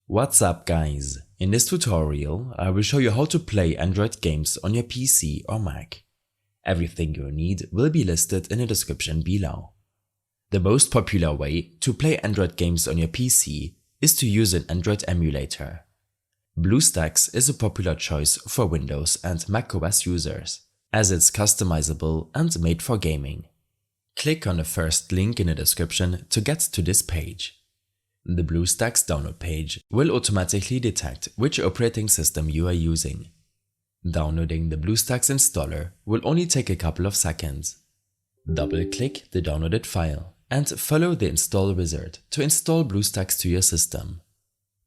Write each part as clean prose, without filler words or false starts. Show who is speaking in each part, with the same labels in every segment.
Speaker 1: What's up guys? In this tutorial, I will show you how to play Android games on your PC or Mac. Everything you need will be listed in the description below. The most popular way to play Android games on your PC is to use an Android emulator. BlueStacks is a popular choice for Windows and macOS users, as it's customizable and made for gaming. Click on the first link in the description to get to this page. The BlueStacks download page will automatically detect which operating system you are using. Downloading the BlueStacks installer will only take a couple of seconds. Double-click the downloaded file and follow the install wizard to install BlueStacks to your system.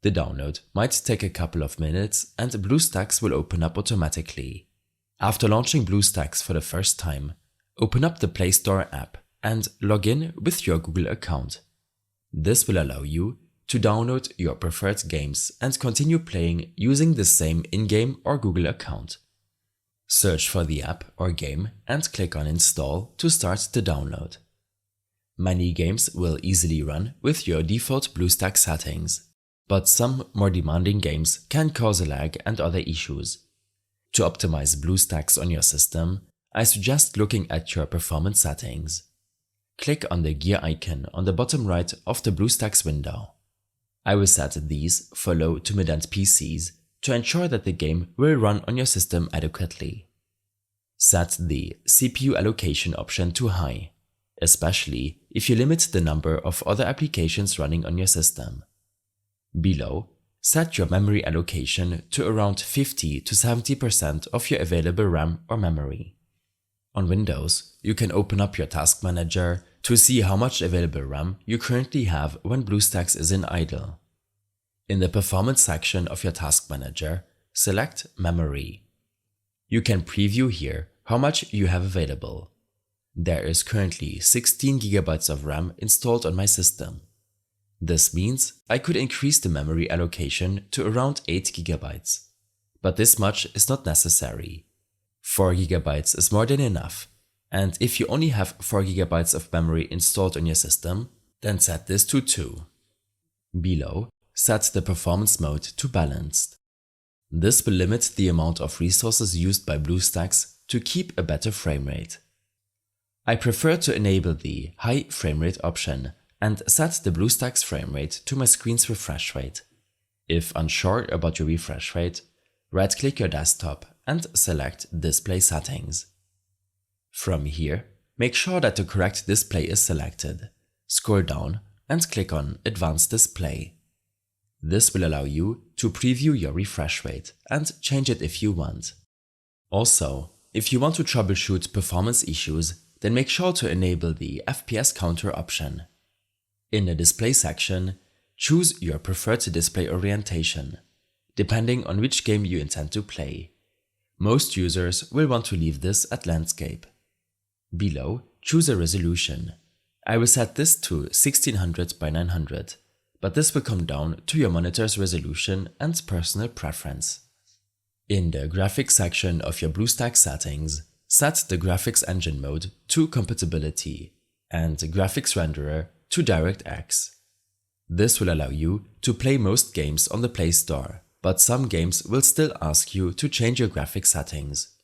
Speaker 1: The download might take a couple of minutes and BlueStacks will open up automatically. After launching BlueStacks for the first time, open up the Play Store app and log in with your Google account. This will allow you to download your preferred games and continue playing using the same in-game or Google account. Search for the app or game and click on Install to start the download. Many games will easily run with your default BlueStacks settings, but some more demanding games can cause lag and other issues. To optimize BlueStacks on your system, I suggest looking at your performance settings. Click on the gear icon on the bottom right of the BlueStacks window. I will set these for low to mid-end PCs to ensure that the game will run on your system adequately. Set the CPU allocation option to high, especially if you limit the number of other applications running on your system. Below, set your memory allocation to around 50 to 70% of your available RAM or memory. On Windows, you can open up your Task Manager to see how much available RAM you currently have when BlueStacks is in idle. In the Performance section of your Task Manager, select Memory. You can preview here how much you have available. There is currently 16 GB of RAM installed on my system. This means I could increase the memory allocation to around 8 GB. But this much is not necessary. 4 GB is more than enough, and if you only have 4 GB of memory installed on your system, then set this to 2. Below, set the performance mode to balanced. This will limit the amount of resources used by BlueStacks to keep a better frame rate. I prefer to enable the high frame rate option and set the BlueStacks frame rate to my screen's refresh rate. If unsure about your refresh rate, right-click your desktop and select Display Settings. From here, make sure that the correct display is selected. Scroll down and click on Advanced Display. This will allow you to preview your refresh rate and change it if you want. Also, if you want to troubleshoot performance issues, then make sure to enable the FPS counter option. In the Display section, choose your preferred display orientation, depending on which game you intend to play. Most users will want to leave this at landscape. Below, choose a resolution. I will set this to 1600 by 900, but this will come down to your monitor's resolution and personal preference. In the Graphics section of your BlueStacks settings, set the Graphics Engine mode to Compatibility and Graphics Renderer to DirectX. This will allow you to play most games on the Play Store, but some games will still ask you to change your graphics settings.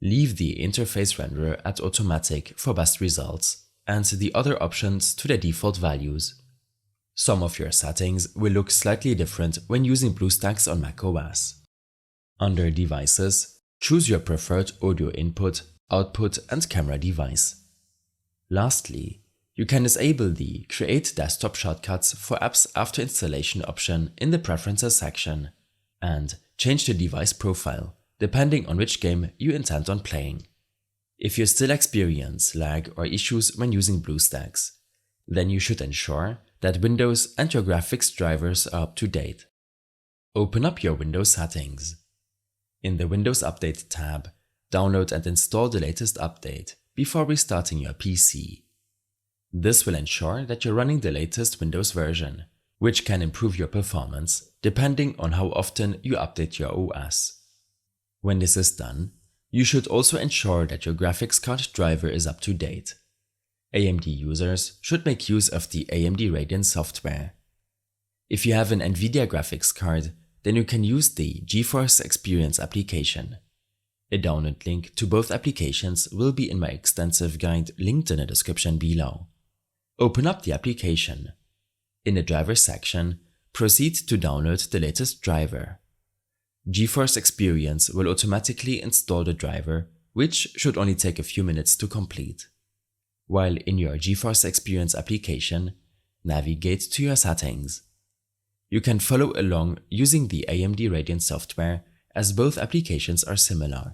Speaker 1: Leave the Interface Renderer at Automatic for best results, and the other options to their default values. Some of your settings will look slightly different when using BlueStacks on macOS. Under Devices, choose your preferred audio input, output, and camera device. Lastly, you can disable the Create Desktop Shortcuts for Apps After Installation option in the Preferences section and change the device profile depending on which game you intend on playing. If you still experience lag or issues when using BlueStacks, then you should ensure that Windows and your graphics drivers are up to date. Open up your Windows settings. In the Windows Update tab, download and install the latest update before restarting your PC. This will ensure that you're running the latest Windows version, which can improve your performance depending on how often you update your OS. When this is done, you should also ensure that your graphics card driver is up to date. AMD users should make use of the AMD Radeon software. If you have an NVIDIA graphics card, then you can use the GeForce Experience application. A download link to both applications will be in my extensive guide linked in the description below. Open up the application. In the driver section, proceed to download the latest driver. GeForce Experience will automatically install the driver, which should only take a few minutes to complete. While in your GeForce Experience application, navigate to your settings. You can follow along using the AMD Radeon software, as both applications are similar.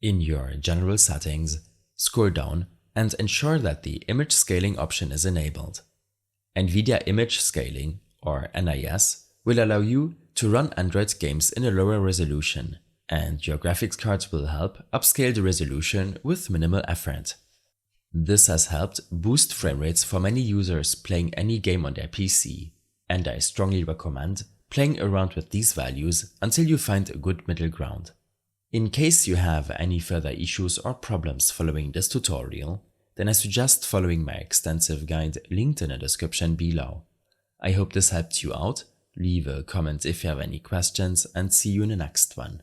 Speaker 1: In your general settings, scroll down and ensure that the image scaling option is enabled. NVIDIA Image Scaling, or NIS, will allow you to run Android games in a lower resolution, and your graphics cards will help upscale the resolution with minimal effort. This has helped boost frame rates for many users playing any game on their PC, and I strongly recommend playing around with these values until you find a good middle ground. In case you have any further issues or problems following this tutorial, then I suggest following my extensive guide linked in the description below. I hope this helped you out. Leave a comment if you have any questions, and see you in the next one.